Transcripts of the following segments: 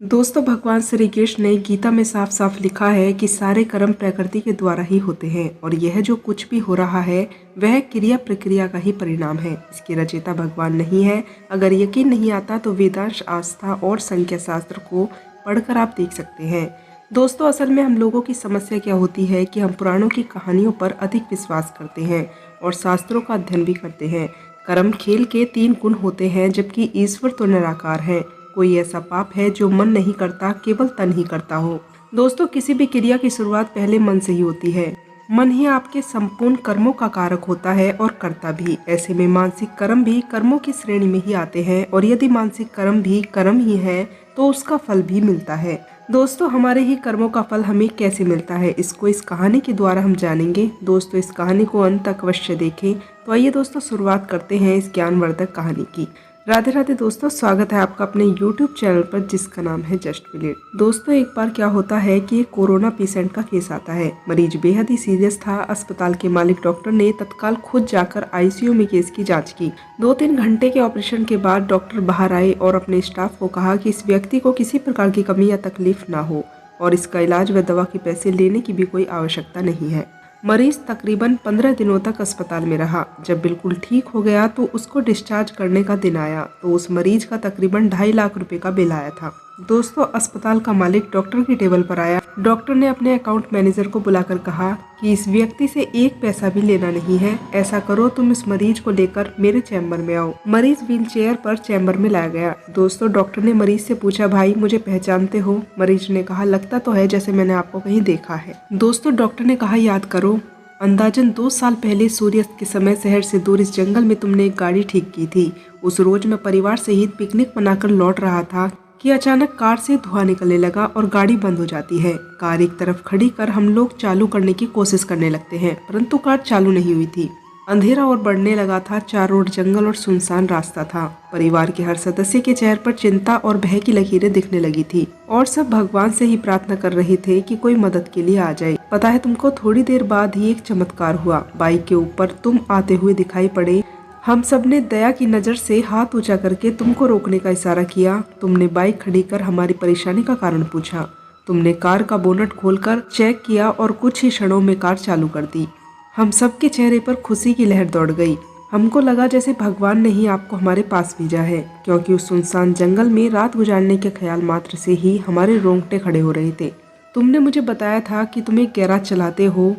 दोस्तों, भगवान श्री कृष्ण ने गीता में साफ साफ लिखा है कि सारे कर्म प्रकृति के द्वारा ही होते हैं और यह जो कुछ भी हो रहा है वह क्रिया प्रक्रिया का ही परिणाम है। इसके रचयिता भगवान नहीं है। अगर यकीन नहीं आता तो वेदांश आस्था और संख्या शास्त्र को पढ़कर आप देख सकते हैं। दोस्तों, असल में हम लोगों की समस्या क्या होती है कि हम पुराणों की कहानियों पर अधिक विश्वास करते हैं और शास्त्रों का अध्ययन भी करते हैं। कर्म खेल के 3 गुण होते हैं, जबकि ईश्वर तो निराकार है। कोई ऐसा पाप है जो मन नहीं करता, केवल तन ही करता हो। दोस्तों, किसी भी क्रिया की शुरुआत पहले मन से ही होती है। मन ही आपके संपूर्ण कर्मों का कारक होता है और करता भी। ऐसे में मानसिक कर्म भी कर्मों की श्रेणी में ही आते हैं और यदि मानसिक कर्म भी कर्म ही है तो उसका फल भी मिलता है। दोस्तों, हमारे ही कर्मों का फल हमें कैसे मिलता है, इसको इस कहानी के द्वारा हम जानेंगे। दोस्तों, इस कहानी को अंत तक अवश्य देखें। तो आइए दोस्तों, शुरुआत करते हैं इस ज्ञानवर्धक कहानी की। राधे राधे दोस्तों, स्वागत है आपका अपने YouTube चैनल पर जिसका नाम है जस्ट विलेट। दोस्तों, एक बार क्या होता है कि एक कोरोना पेशेंट का केस आता है। मरीज बेहद ही सीरियस था। अस्पताल के मालिक डॉक्टर ने तत्काल खुद जाकर ICU में केस की जांच की। 2-3 घंटे के ऑपरेशन के बाद डॉक्टर बाहर आए और अपने स्टाफ को कहा कि इस व्यक्ति को किसी प्रकार की कमी या तकलीफ ना हो और इसका इलाज व दवा के पैसे लेने की भी कोई आवश्यकता नहीं है। मरीज तकरीबन 15 दिनों तक अस्पताल में रहा। जब बिल्कुल ठीक हो गया तो उसको डिस्चार्ज करने का दिन आया तो उस मरीज का तकरीबन 2.5 लाख रुपए का बिल आया था। दोस्तों, अस्पताल का मालिक डॉक्टर की टेबल पर आया। डॉक्टर ने अपने अकाउंट मैनेजर को बुलाकर कहा कि इस व्यक्ति से 1 पैसा भी लेना नहीं है। ऐसा करो, तुम इस मरीज को लेकर मेरे चैम्बर में आओ। मरीज व्हीलचेयर पर चैम्बर में लाया गया। दोस्तों, डॉक्टर ने मरीज से पूछा, भाई मुझे पहचानते हो? मरीज ने कहा, लगता तो है जैसे मैंने आपको कहीं देखा है। दोस्तों, डॉक्टर ने कहा, याद करो, अंदाजन 2 साल पहले सूर्यास्त के समय शहर से दूर इस जंगल में तुमने एक गाड़ी ठीक की थी। उस रोज मैं परिवार सहित पिकनिक मनाकर लौट रहा था कि अचानक कार से धुआं निकलने लगा और गाड़ी बंद हो जाती है। कार एक तरफ खड़ी कर हम लोग चालू करने की कोशिश करने लगते हैं, परंतु कार चालू नहीं हुई थी। अंधेरा और बढ़ने लगा था। चारों ओर जंगल और सुनसान रास्ता था। परिवार के हर सदस्य के चेहरे पर चिंता और भय की लकीरें दिखने लगी थी और सब भगवान से ही प्रार्थना कर रहे थे कि कोई मदद के लिए आ जाए। पता है तुमको, थोड़ी देर बाद ही एक चमत्कार हुआ। बाइक के ऊपर तुम आते हुए दिखाई पड़े। हम सब ने दया की नजर से हाथ ऊंचा करके तुमको रोकने का इशारा किया। तुमने बाइक खड़ी कर हमारी परेशानी का कारण पूछा। तुमने कार का बोनट खोलकर चेक किया और कुछ ही क्षणों में कार चालू कर दी। हम सबके चेहरे पर खुशी की लहर दौड़ गई। हमको लगा जैसे भगवान ने ही आपको हमारे पास भेजा है, क्योंकि उस सुनसान जंगल में रात गुजारने के ख्याल मात्र से ही हमारे रोंगटे खड़े हो रहे थे। तुमने मुझे बताया था कि तुम एक गैराज चलाते हो।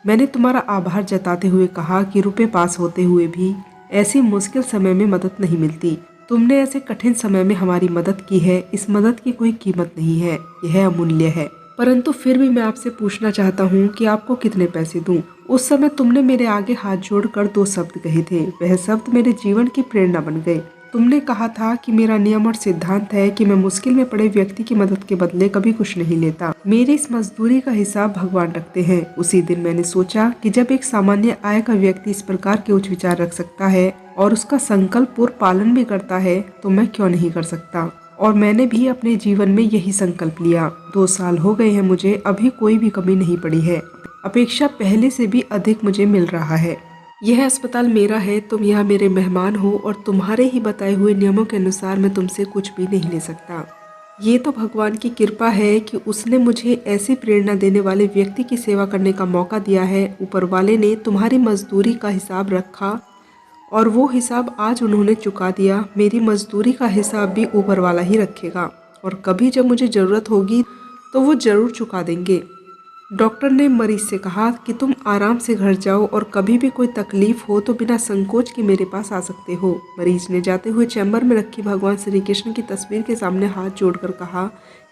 मैंने तुम्हारा आभार जताते हुए कहा कि रुपए पास होते हुए भी ऐसी मुश्किल समय में मदद नहीं मिलती। तुमने ऐसे कठिन समय में हमारी मदद की है। इस मदद की कोई कीमत नहीं है, यह अमूल्य है। परंतु फिर भी मैं आपसे पूछना चाहता हूँ कि आपको कितने पैसे दूं? उस समय तुमने मेरे आगे हाथ जोड़कर 2 शब्द कहे थे। वह शब्द मेरे जीवन की प्रेरणा बन गए। तुमने कहा था कि मेरा नियम और सिद्धांत है कि मैं मुश्किल में पड़े व्यक्ति की मदद के बदले कभी कुछ नहीं लेता। मेरी इस मजदूरी का हिसाब भगवान रखते हैं। उसी दिन मैंने सोचा कि जब एक सामान्य आय का व्यक्ति इस प्रकार के उच्च विचार रख सकता है और उसका संकल्प पूर्ण पालन भी करता है तो मैं क्यों नहीं कर सकता। और मैंने भी अपने जीवन में यही संकल्प लिया। 2 साल हो गए हैं मुझे, अभी कोई भी कमी नहीं पड़ी है। अपेक्षा पहले से भी अधिक मुझे मिल रहा है। यह अस्पताल मेरा है, तुम यहाँ मेरे मेहमान हो और तुम्हारे ही बताए हुए नियमों के अनुसार मैं तुमसे कुछ भी नहीं ले सकता। ये तो भगवान की कृपा है कि उसने मुझे ऐसी प्रेरणा देने वाले व्यक्ति की सेवा करने का मौका दिया है। ऊपर वाले ने तुम्हारी मजदूरी का हिसाब रखा और वो हिसाब आज उन्होंने चुका दिया। मेरी मजदूरी का हिसाब भी ऊपर वाला ही रखेगा और कभी जब मुझे ज़रूरत होगी तो वो ज़रूर चुका देंगे। डॉक्टर ने मरीज से कहा कि तुम आराम से घर जाओ और कभी भी कोई तकलीफ हो तो बिना संकोच के मेरे पास आ सकते हो। मरीज ने जाते हुए चैम्बर में रखी भगवान श्री कृष्ण की तस्वीर के सामने हाथ जोड़कर कहा,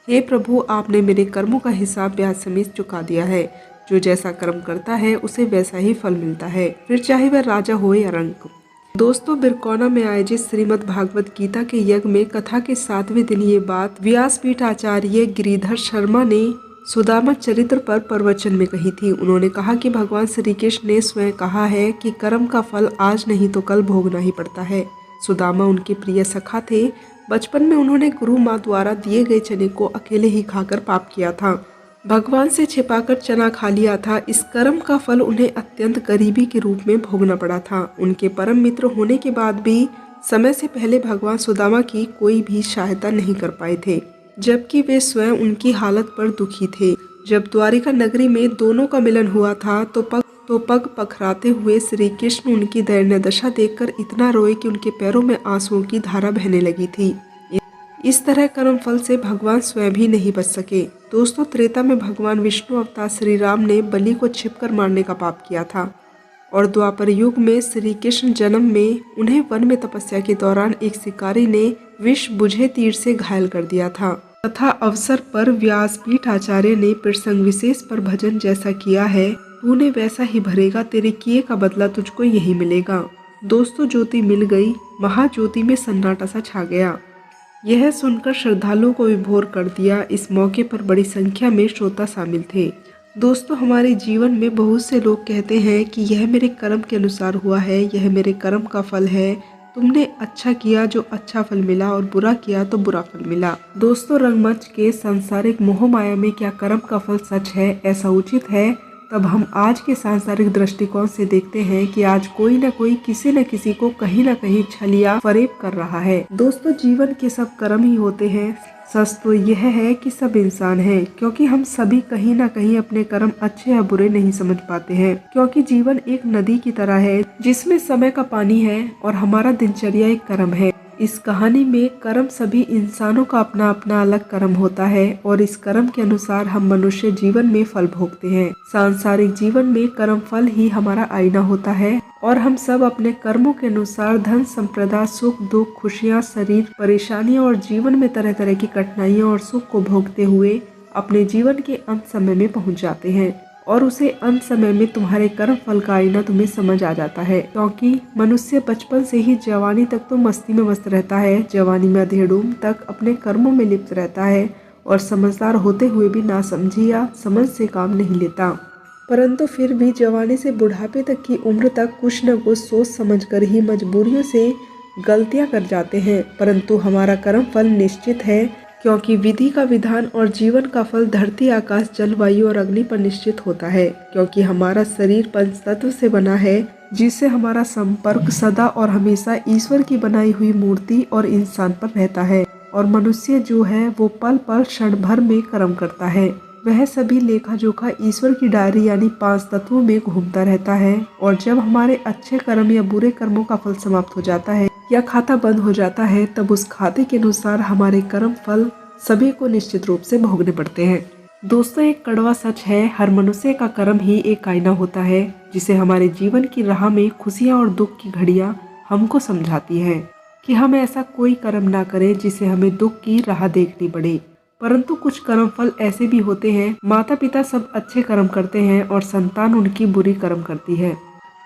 हे प्रभु, आपने मेरे कर्मों का हिसाब ब्याज समेत चुका दिया है। जो जैसा कर्म करता है उसे वैसा ही फल मिलता है, फिर चाहे वह राजा हो या रंक। दोस्तों, बिरकौना में आयोजित श्रीमद् भागवत गीता के यज्ञ में कथा के 7वें दिन ये बात व्यासपीठ आचार्य गिरिधर शर्मा ने सुदामा चरित्र पर प्रवचन में कही थी। उन्होंने कहा कि भगवान श्री कृष्ण ने स्वयं कहा है कि कर्म का फल आज नहीं तो कल भोगना ही पड़ता है। सुदामा उनके प्रिय सखा थे। बचपन में उन्होंने गुरु माँ द्वारा दिए गए चने को अकेले ही खाकर पाप किया था। भगवान से छिपाकर चना खा लिया था। इस कर्म का फल उन्हें अत्यंत गरीबी के रूप में भोगना पड़ा था। उनके परम मित्र होने के बाद भी समय से पहले भगवान सुदामा की कोई भी सहायता नहीं कर पाए थे। जबकि वे स्वयं उनकी हालत पर दुखी थे। जब द्वारिका नगरी में दोनों का मिलन हुआ था तो पग पखराते हुए श्री कृष्ण उनकी दयनीय दशा देखकर इतना रोए कि उनके पैरों में आंसुओं की धारा बहने लगी थी। इस तरह कर्म फल से भगवान स्वयं भी नहीं बच सके। दोस्तों, त्रेता में भगवान विष्णु अवतार श्री राम ने बलि को छिपकर मारने का पाप किया था और द्वापर युग में श्री कृष्ण जन्म में उन्हें वन में तपस्या के दौरान एक शिकारी ने विष बुझे तीर से घायल कर दिया था तथा अवसर पर व्यासपीठ आचार्य ने प्रसंग विशेष पर भजन जैसा किया है, तूने वैसा ही भरेगा, तेरे किए का बदला तुझको यही मिलेगा। दोस्तों, ज्योति मिल गई, महाज्योति में सन्नाटा सा छा गया। यह सुनकर श्रद्धालुओं को विभोर कर दिया। इस मौके पर बड़ी संख्या में श्रोता शामिल थे। दोस्तों, हमारे जीवन में बहुत से लोग कहते हैं कि यह मेरे कर्म के अनुसार हुआ है, यह मेरे कर्म का फल है। तुमने अच्छा किया जो अच्छा फल मिला और बुरा किया तो बुरा फल मिला। दोस्तों, रंगमंच के सांसारिक मोह माया में क्या कर्म का फल सच है, ऐसा उचित है? तब हम आज के सांसारिक दृष्टिकोण से देखते हैं कि आज कोई न कोई किसी न किसी को कहीं न कहीं छल या फरेब कर रहा है। दोस्तों, जीवन के सब कर्म ही होते हैं। सच तो यह है कि सब इंसान हैं, क्योंकि हम सभी कहीं न कहीं अपने कर्म अच्छे या बुरे नहीं समझ पाते हैं। क्योंकि जीवन एक नदी की तरह है जिसमें समय का पानी है और हमारा दिनचर्या एक कर्म है। इस कहानी में कर्म सभी इंसानों का अपना अपना अलग कर्म होता है और इस कर्म के अनुसार हम मनुष्य जीवन में फल भोगते हैं। सांसारिक जीवन में कर्म फल ही हमारा आईना होता है और हम सब अपने कर्मों के अनुसार धन संपदा, सुख दुख, खुशियाँ, शरीर, परेशानियाँ और जीवन में तरह तरह की कठिनाइयाँ और सुख को भोगते हुए अपने जीवन के अंत समय में पहुँच जाते हैं और उसे अंत समय में तुम्हारे कर्म फल का आईना तुम्हें समझ आ जाता है। क्योंकि मनुष्य बचपन से ही जवानी तक तो मस्ती में मस्त रहता है, जवानी में अधेड़ूम तक अपने कर्मों में लिप्त रहता है और समझदार होते हुए भी नासमझी या समझ से काम नहीं लेता। परंतु फिर भी जवानी से बुढ़ापे तक की उम्र तक कुछ न कुछ सोच समझकर ही मजबूरियों से गलतियां कर जाते हैं। परंतु हमारा कर्म फल निश्चित है, क्योंकि विधि का विधान और जीवन का फल धरती, आकाश, जलवायु और अग्नि पर निश्चित होता है। क्योंकि हमारा शरीर पंच तत्व से बना है, जिससे हमारा संपर्क सदा और हमेशा ईश्वर की बनाई हुई मूर्ति और इंसान पर रहता है। और मनुष्य जो है वो पल पल क्षण भर में कर्म करता है। वह सभी लेखा जोखा ईश्वर की डायरी यानी 5 तत्वों में घूमता रहता है। और जब हमारे अच्छे कर्म या बुरे कर्मों का फल समाप्त हो जाता है या खाता बंद हो जाता है, तब उस खाते के अनुसार हमारे कर्म फल सभी को निश्चित रूप से भोगने पड़ते हैं। दोस्तों, एक कड़वा सच है, हर मनुष्य का कर्म ही एक आईना होता है जिसे हमारे जीवन की राह में खुशियां और दुख की घड़ियां हमको समझाती हैं कि हम ऐसा कोई कर्म ना करें जिसे हमें दुख की राह देखनी पड़े। परंतु कुछ कर्म फल ऐसे भी होते हैं, माता पिता सब अच्छे कर्म करते हैं और संतान उनकी बुरी कर्म करती है।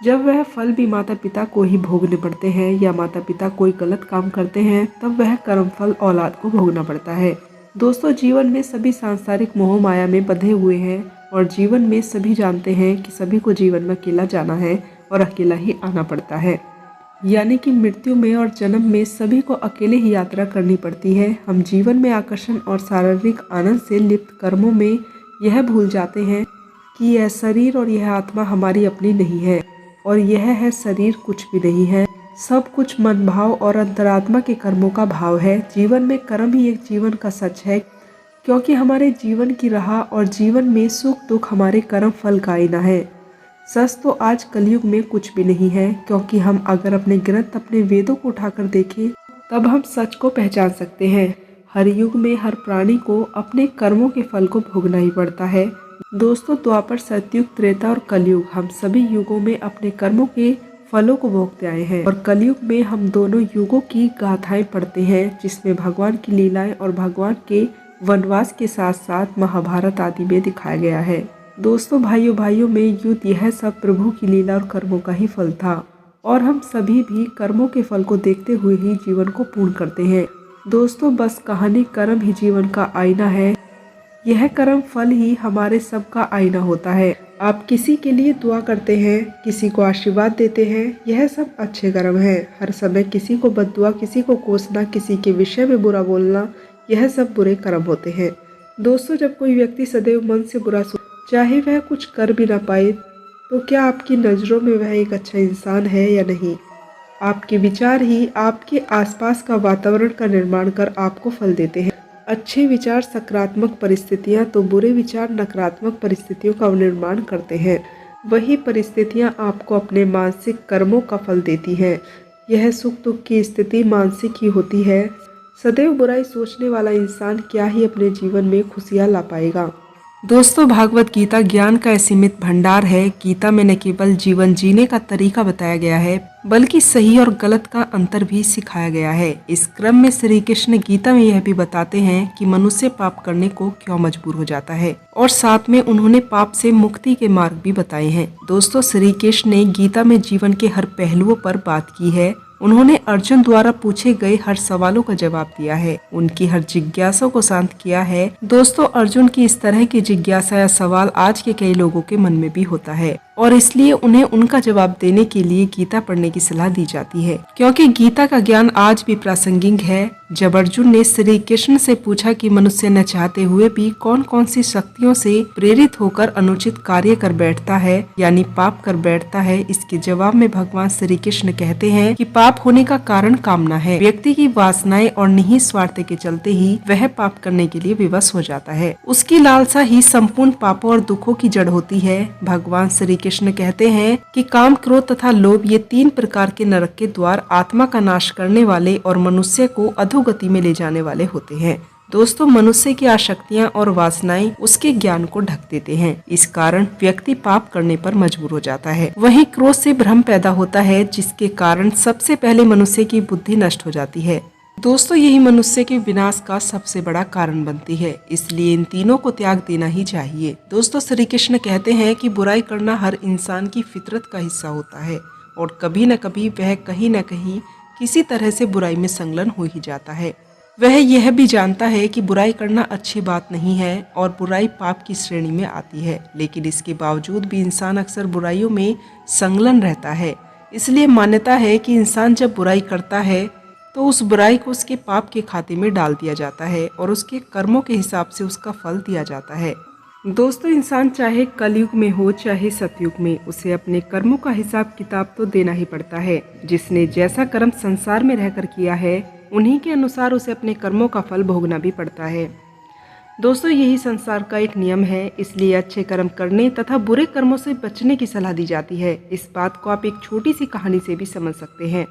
जब वह फल भी माता पिता को ही भोगने पड़ते हैं या माता पिता कोई गलत काम करते हैं, तब वह कर्म फल औलाद को भोगना पड़ता है। दोस्तों, जीवन में सभी सांसारिक मोह माया में बंधे हुए हैं और जीवन में सभी जानते हैं कि सभी को जीवन में अकेला जाना है और अकेला ही आना पड़ता है। यानी कि मृत्यु में और जन्म में सभी को अकेले ही यात्रा करनी पड़ती है। हम जीवन में आकर्षण और शारीरिक आनंद से लिप्त कर्मों में यह भूल जाते हैं कि यह शरीर और यह आत्मा हमारी अपनी नहीं है और यह है शरीर कुछ भी नहीं है, सब कुछ मन भाव और अंतरात्मा के कर्मों का भाव है। जीवन में कर्म ही एक जीवन का सच है, क्योंकि हमारे जीवन की राह और जीवन में सुख दुख हमारे कर्म फल का आईना है। सच तो आज कलयुग में कुछ भी नहीं है, क्योंकि हम अगर अपने ग्रंथ, अपने वेदों को उठाकर देखें तब हम सच को पहचान सकते हैं। हर युग में हर प्राणी को अपने कर्मों के फल को भोगना ही पड़ता है। दोस्तों, द्वापर, सतयुग, त्रेता और कलयुग, हम सभी युगों में अपने कर्मों के फलों को भोगते आए हैं और कलयुग में हम दोनों युगों की गाथाएं पढ़ते हैं, जिसमें भगवान की लीलाएं और भगवान के वनवास के साथ साथ महाभारत आदि में दिखाया गया है। दोस्तों, भाइयों में युद्ध, यह सब प्रभु की लीला और कर्मों का ही फल था और हम सभी भी कर्मों के फल को देखते हुए ही जीवन को पूर्ण करते हैं। दोस्तों, बस कहानी कर्म ही जीवन का आईना है। यह कर्म फल ही हमारे सबका आईना होता है। आप किसी के लिए दुआ करते हैं, किसी को आशीर्वाद देते हैं, यह सब अच्छे कर्म है। हर समय किसी को बद्दुआ, किसी को कोसना, किसी के विषय में बुरा बोलना, यह सब बुरे कर्म होते हैं। दोस्तों, जब कोई व्यक्ति सदैव मन से बुरा चाहे वह कुछ कर भी ना पाए, तो क्या आपकी नज़रों में वह एक अच्छा इंसान है या नहीं? आपके विचार ही आपके आसपास का वातावरण का निर्माण कर आपको फल देते हैं। अच्छे विचार सकारात्मक परिस्थितियाँ तो बुरे विचार नकारात्मक परिस्थितियों का निर्माण करते हैं। वही परिस्थितियाँ आपको अपने मानसिक कर्मों का फल देती हैं। यह सुख दुख की स्थिति मानसिक ही होती है। सदैव बुराई सोचने वाला इंसान क्या ही अपने जीवन में खुशियाँ ला पाएगा। दोस्तों, भागवत गीता ज्ञान का असीमित भंडार है। गीता में न केवल जीवन जीने का तरीका बताया गया है, बल्कि सही और गलत का अंतर भी सिखाया गया है। इस क्रम में श्री कृष्ण गीता में यह भी बताते हैं कि मनुष्य पाप करने को क्यों मजबूर हो जाता है, और साथ में उन्होंने पाप से मुक्ति के मार्ग भी बताए हैं। दोस्तों, श्री कृष्ण ने गीता में जीवन के हर पहलुओं पर बात की है। उन्होंने अर्जुन द्वारा पूछे गए हर सवालों का जवाब दिया है, उनकी हर जिज्ञासा को शांत किया है। दोस्तों, अर्जुन की इस तरह की जिज्ञासा या सवाल आज के कई लोगों के मन में भी होता है, और इसलिए उन्हें उनका जवाब देने के लिए गीता पढ़ने की सलाह दी जाती है, क्योंकि गीता का ज्ञान आज भी प्रासंगिक है। जब अर्जुन ने श्री कृष्ण से पूछा कि मनुष्य न चाहते हुए भी कौन कौन सी शक्तियों से प्रेरित होकर अनुचित कार्य कर बैठता है, यानी पाप कर बैठता है, इसके जवाब में भगवान श्री कृष्ण कहते हैं कि पाप होने का कारण कामना है। व्यक्ति की वासनाएं और निहित स्वार्थ के चलते ही वह पाप करने के लिए विवश हो जाता है। उसकी लालसा ही संपूर्ण पापों और दुखों की जड़ होती है। भगवान श्री कृष्ण कहते हैं कि काम, क्रोध तथा लोभ ये 3 प्रकार के नरक के द्वार आत्मा का नाश करने वाले और मनुष्य को अधोगति में ले जाने वाले होते हैं। दोस्तों, मनुष्य की आसक्तियां और वासनाएं उसके ज्ञान को ढक देते हैं। इस कारण व्यक्ति पाप करने पर मजबूर हो जाता है। वहीं क्रोध से भ्रम पैदा होता है, जिसके कारण सबसे पहले मनुष्य की बुद्धि नष्ट हो जाती है। दोस्तों, यही मनुष्य के विनाश का सबसे बड़ा कारण बनती है, इसलिए इन तीनों को त्याग देना ही चाहिए। दोस्तों, श्री कृष्ण कहते हैं कि बुराई करना हर इंसान की फितरत का हिस्सा होता है, और कभी न कभी वह कहीं न कहीं किसी तरह से बुराई में संलग्न हो ही जाता है। वह यह भी जानता है कि बुराई करना अच्छी बात नहीं है और बुराई पाप की श्रेणी में आती है, लेकिन इसके बावजूद भी इंसान अक्सर बुराइयों में संलग्न रहता है। इसलिए मान्यता है कि इंसान जब बुराई करता है तो उस बुराई को उसके पाप के खाते में डाल दिया जाता है और उसके कर्मों के हिसाब से उसका फल दिया जाता है। दोस्तों, इंसान चाहे कलयुग में हो चाहे सतयुग में, उसे अपने कर्मों का हिसाब किताब तो देना ही पड़ता है। जिसने जैसा कर्म संसार में रहकर किया है, उन्हीं के अनुसार उसे अपने कर्मों का फल भोगना भी पड़ता है। दोस्तों, यही संसार का एक नियम है, इसलिए अच्छे कर्म करने तथा बुरे कर्मों से बचने की सलाह दी जाती है। इस बात को आप एक छोटी सी कहानी से भी समझ सकते हैं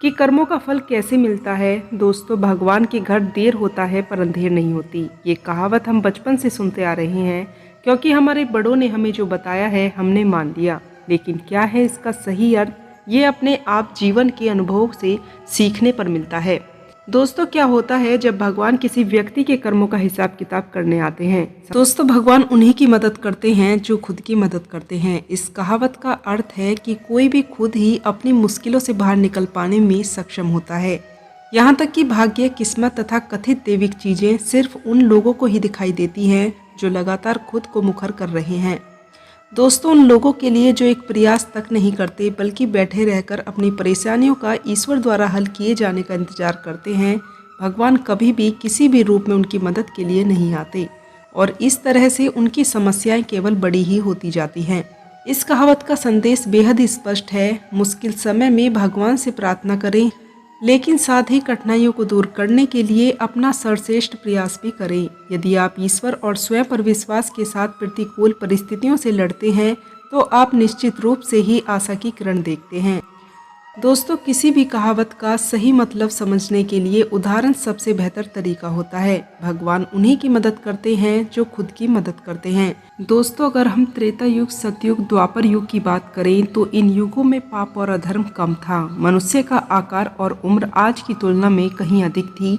कि कर्मों का फल कैसे मिलता है। दोस्तों, भगवान के घर देर होता है पर अंधेर नहीं होती। ये कहावत हम बचपन से सुनते आ रहे हैं, क्योंकि हमारे बड़ों ने हमें जो बताया है हमने मान लिया। लेकिन क्या है इसका सही अर्थ, ये अपने आप जीवन के अनुभव से सीखने पर मिलता है। दोस्तों, क्या होता है जब भगवान किसी व्यक्ति के कर्मों का हिसाब किताब करने आते हैं? दोस्तों, भगवान उन्हीं की मदद करते हैं जो खुद की मदद करते हैं। इस कहावत का अर्थ है कि कोई भी खुद ही अपनी मुश्किलों से बाहर निकल पाने में सक्षम होता है। यहाँ तक कि भाग्य, किस्मत तथा कथित दैविक चीजें सिर्फ उन लोगों को ही दिखाई देती हैं जो लगातार खुद को मुखर कर रहे हैं। दोस्तों, उन लोगों के लिए जो एक प्रयास तक नहीं करते, बल्कि बैठे रहकर अपनी परेशानियों का ईश्वर द्वारा हल किए जाने का इंतजार करते हैं, भगवान कभी भी किसी भी रूप में उनकी मदद के लिए नहीं आते, और इस तरह से उनकी समस्याएं केवल बड़ी ही होती जाती हैं। इस कहावत का संदेश बेहद ही स्पष्ट है। मुश्किल समय में भगवान से प्रार्थना करें, लेकिन साथ ही कठिनाइयों को दूर करने के लिए अपना सर्वश्रेष्ठ प्रयास भी करें। यदि आप ईश्वर और स्वयं पर विश्वास के साथ प्रतिकूल परिस्थितियों से लड़ते हैं, तो आप निश्चित रूप से ही आशा की किरण देखते हैं। दोस्तों, किसी भी कहावत का सही मतलब समझने के लिए उदाहरण सबसे बेहतर तरीका होता है। भगवान उन्हीं की मदद करते हैं जो खुद की मदद करते हैं। दोस्तों, अगर हम त्रेता युग, सतयुग, द्वापर युग की बात करें तो इन युगों में पाप और अधर्म कम था। मनुष्य का आकार और उम्र आज की तुलना में कहीं अधिक थी,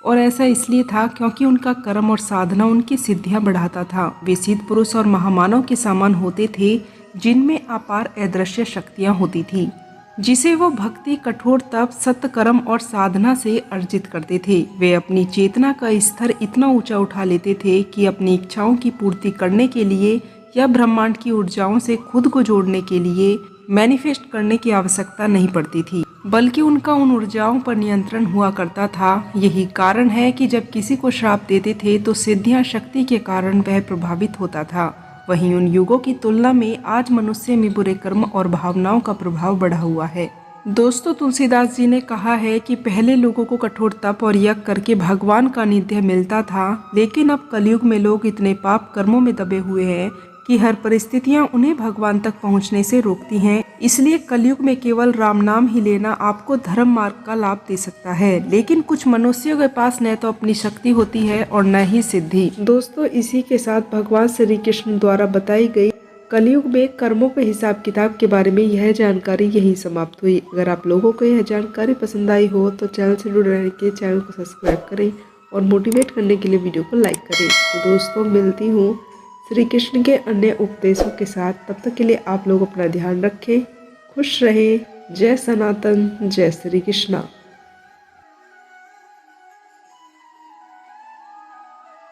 और ऐसा इसलिए था क्योंकि उनका कर्म और साधना उनकी सिद्धियां बढ़ाता था। वे सिद्ध पुरुष और महामानव के समान होते थे, जिनमें अपार अदृश्य शक्तियां होती थी, जिसे वो भक्ति, कठोर तप, सत्य कर्म और साधना से अर्जित करते थे। वे अपनी चेतना का स्तर इतना ऊंचा उठा लेते थे कि अपनी इच्छाओं की पूर्ति करने के लिए या ब्रह्मांड की ऊर्जाओं से खुद को जोड़ने के लिए मैनिफेस्ट करने की आवश्यकता नहीं पड़ती थी, बल्कि उनका उन ऊर्जाओं पर नियंत्रण हुआ करता था। यही कारण है कि जब किसी को श्राप देते थे तो सिद्धियां शक्ति के कारण वह प्रभावित होता था। वहीं उन युगों की तुलना में आज मनुष्य में बुरे कर्म और भावनाओं का प्रभाव बढ़ा हुआ है। दोस्तों, तुलसीदास जी ने कहा है कि पहले लोगों को कठोर तप और यज्ञ करके भगवान का निध्य मिलता था, लेकिन अब कलयुग में लोग इतने पाप कर्मों में दबे हुए हैं कि हर परिस्थितियां उन्हें भगवान तक पहुंचने से रोकती हैं। इसलिए कलयुग में केवल राम नाम ही लेना आपको धर्म मार्ग का लाभ दे सकता है, लेकिन कुछ मनुष्यों के पास न तो अपनी शक्ति होती है और न ही सिद्धि। दोस्तों, इसी के साथ भगवान श्री कृष्ण द्वारा बताई गई कलयुग में कर्मों के हिसाब किताब के बारे में यह जानकारी यही समाप्त हुई। अगर आप लोगों को यह जानकारी पसंद आई हो तो चैनल से जुड़े रहने के चैनल को सब्सक्राइब करें और मोटिवेट करने के लिए वीडियो को लाइक करें। तो दोस्तों, मिलती हूँ श्री कृष्ण के अन्य उपदेशों के साथ। तब तक के लिए आप लोग अपना ध्यान रखें, खुश रहें। जय सनातन, जय श्री कृष्णा।